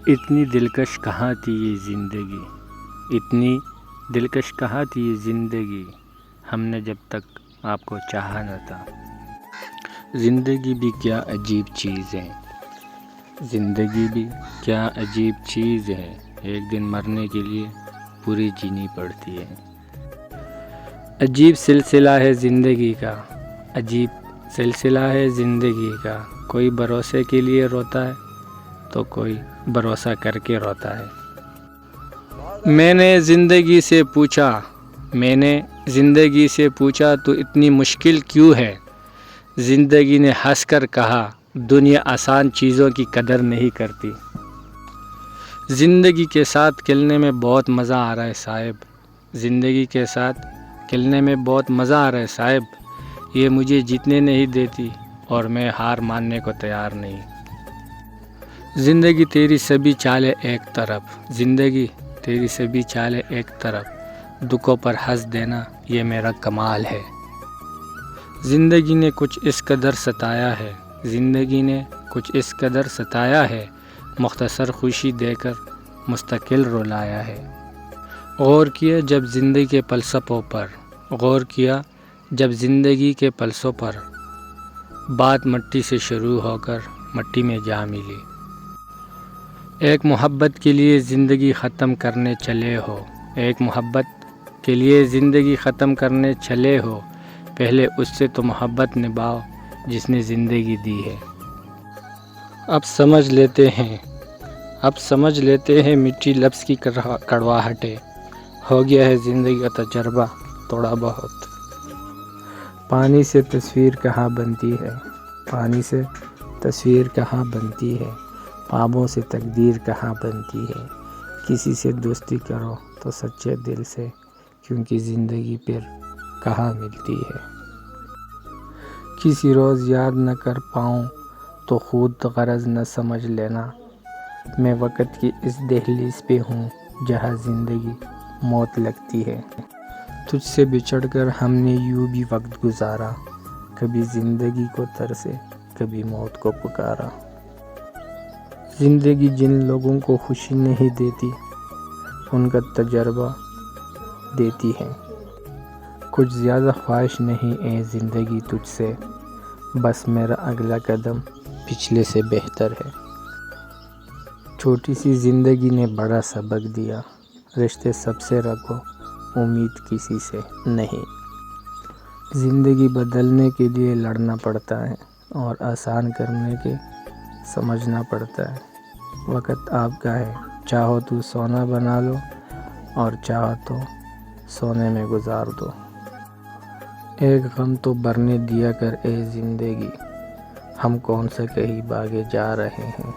اتنی دلکش کہاں تھی یہ زندگی، اتنی دلکش کہاں تھی یہ زندگی، ہم نے جب تک آپ کو چاہا نہ تھا۔ زندگی بھی کیا عجیب چیز ہے، زندگی بھی کیا عجیب چیز ہے، ایک دن مرنے کے لیے پوری جینی پڑتی ہے۔ عجیب سلسلہ ہے زندگی کا، عجیب سلسلہ ہے زندگی کا، کوئی بھروسے کے لیے روتا ہے تو کوئی بھروسہ کر کے روتا ہے۔ میں نے زندگی سے پوچھا تو اتنی مشکل کیوں ہے، زندگی نے ہنس کر کہا دنیا آسان چیزوں کی قدر نہیں کرتی۔ زندگی کے ساتھ کھیلنے میں بہت مزہ آ رہا ہے صاحب، زندگی کے ساتھ کھیلنے میں بہت مزہ آ رہا ہے صاحب، یہ مجھے جیتنے نہیں دیتی اور میں ہار ماننے کو تیار نہیں۔ زندگی تیری سبھی چالیں ایک طرف، زندگی تیری سبھی چالیں ایک طرف، دکھوں پر ہنس دینا یہ میرا کمال ہے۔ زندگی نے کچھ اس قدر ستایا ہے، زندگی نے کچھ اس قدر ستایا ہے، مختصر خوشی دے کر مستقل رلایا ہے۔ غور کیا جب زندگی کے فلسفوں پر، غور کیا جب زندگی کے فلسفوں پر، بات مٹی سے شروع ہو کر مٹی میں جا ملی۔ ایک محبت کے لیے زندگی ختم کرنے چلے ہو، ایک محبت کے لیے زندگی ختم کرنے چلے ہو، پہلے اس سے تو محبت نبھاؤ جس نے زندگی دی ہے۔ اب سمجھ لیتے ہیں میٹھی لفظ کی کڑواہٹیں، ہو گیا ہے زندگی کا تجربہ تھوڑا بہت۔ پانی سے تصویر کہاں بنتی ہے، پانی سے تصویر کہاں بنتی ہے، خوابوں سے تقدیر کہاں بنتی ہے، کسی سے دوستی کرو تو سچے دل سے، کیونکہ زندگی پھر کہاں ملتی ہے۔ کسی روز یاد نہ کر پاؤں تو خود غرض نہ سمجھ لینا، میں وقت کی اس دہلیز پہ ہوں جہاں زندگی موت لگتی ہے۔ تجھ سے بچھڑ کر ہم نے یوں بھی وقت گزارا، کبھی زندگی کو ترسے کبھی موت کو پکارا۔ زندگی جن لوگوں کو خوشی نہیں دیتی ان کا تجربہ دیتی ہے۔ کچھ زیادہ خواہش نہیں اے زندگی تجھ سے، بس میرا اگلا قدم پچھلے سے بہتر ہے۔ چھوٹی سی زندگی نے بڑا سبق دیا، رشتے سب سے رکھو امید کسی سے نہیں۔ زندگی بدلنے کے لیے لڑنا پڑتا ہے اور آسان کرنے کے سمجھنا پڑتا ہے۔ وقت آپ کا ہے، چاہو تو سونا بنا لو اور چاہو تو سونے میں گزار دو۔ ایک غم تو بھرنے دیا کر اے زندگی، ہم کون سا کہیں بھاگے جا رہے ہیں۔